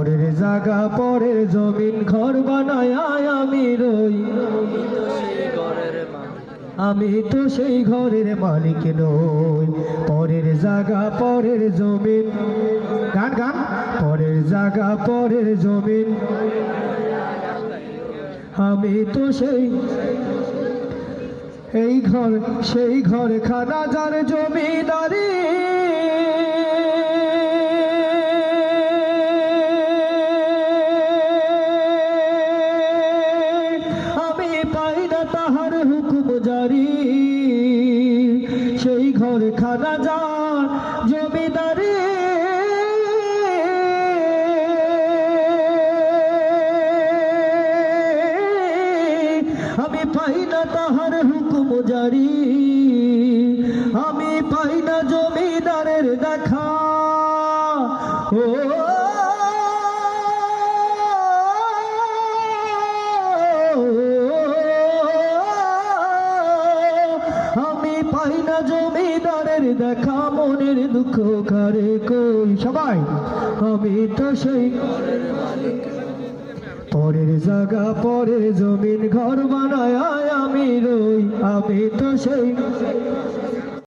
পরের জায়গা পরের জমিন ঘর বানায় আমি রই, আমি তো সেই ঘরের মালিক নই। পরের জায়গা পরের জমিন, গান গান, পরের জায়গা পরের জমিন, আমি তো এই ঘর সেই ঘর খানা যার জমিদারি, আমি পাই না তাহার হুকুম জারি। সেই ঘর খানা যার জমিদারি, আমি পাই না তাহার হুকুম জারি, আমি পাই না জমিদারের দেখা। ও আমি পাই না জমিদারের দেখা, মনের দুঃখ কারে কই সবাই, আমি তো সেই পরের জায়গা পরের জমিন ঘর বানায় আমি রই, আমি তো সেই